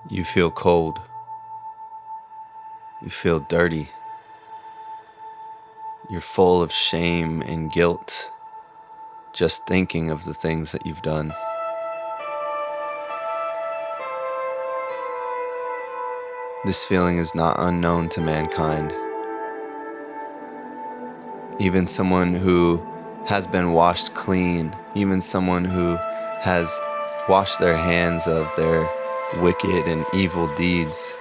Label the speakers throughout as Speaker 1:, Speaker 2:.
Speaker 1: You feel cold. You feel dirty. You're full of shame and guilt just thinking of the things that you've done. This feeling is not unknown to mankind. Even someone who has been washed clean, even someone who has washed their hands of their wicked and evil deeds,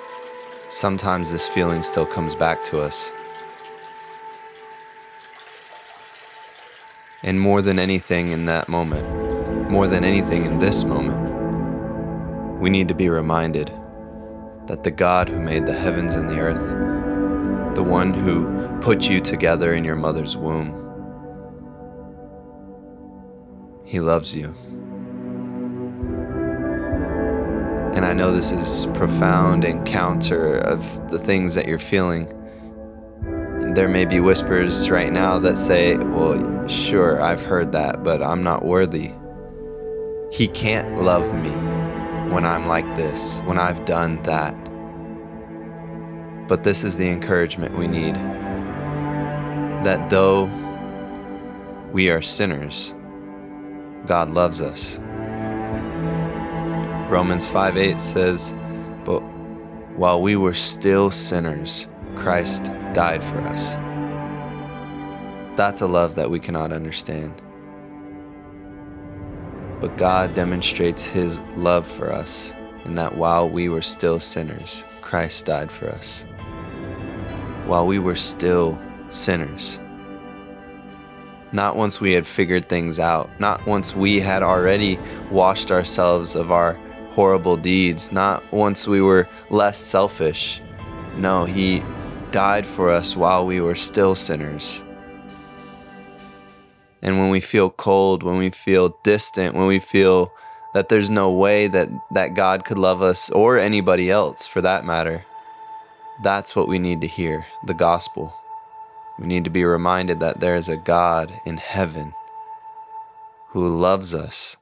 Speaker 1: sometimes this feeling still comes back to us. And more than anything in that moment, more than anything in this moment, we need to be reminded that the God who made the heavens and the earth, the one who put you together in your mother's womb, He loves you. And I know this is profound and counter of the things that you're feeling. There may be whispers right now that say, well, sure, I've heard that, but I'm not worthy. He can't love me when I'm like this, when I've done that. But this is the encouragement we need, that though we are sinners, God loves us. Romans 5:8 says, but while we were still sinners, Christ died for us. That's a love that we cannot understand. But God demonstrates His love for us in that while we were still sinners, Christ died for us. While we were still sinners. Not once we had figured things out, not once we had already washed ourselves of our horrible deeds, not once we were less selfish. No, He died for us while we were still sinners. And when we feel cold, when we feel distant, when we feel that there's no way that God could love us or anybody else for that matter, that's what we need to hear, the gospel. We need to be reminded that there is a God in heaven who loves us,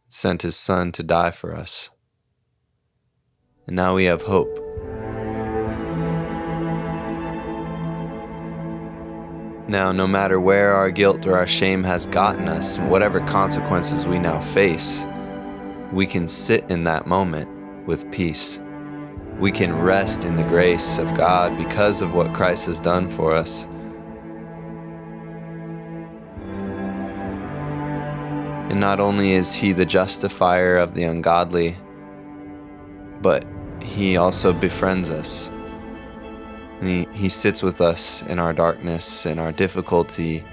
Speaker 1: sent His Son to die for us. And now we have hope. Now, no matter where our guilt or our shame has gotten us and whatever consequences we now face, we can sit in that moment with peace. We can rest in the grace of God because of what Christ has done for us. And not only is He the justifier of the ungodly, but He also befriends us. And he sits with us in our darkness, in our difficulty.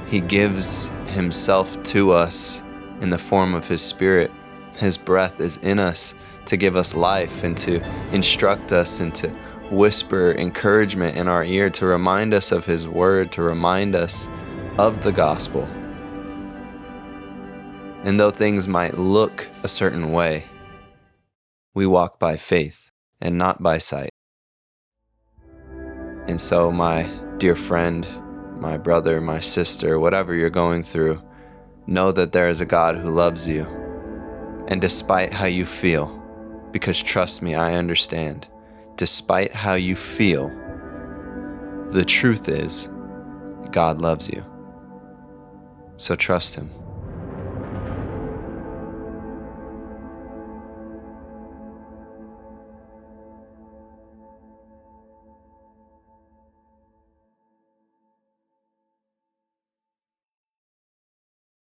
Speaker 1: He gives Himself to us in the form of His Spirit. His breath is in us to give us life and to instruct us and to whisper encouragement in our ear, to remind us of His word, to remind us of the gospel. And though things might look a certain way, we walk by faith and not by sight. And so, my dear friend, my brother, my sister, whatever you're going through, know that there is a God who loves you. And despite how you feel, because trust me, I understand, despite how you feel, the truth is, God loves you. So trust Him.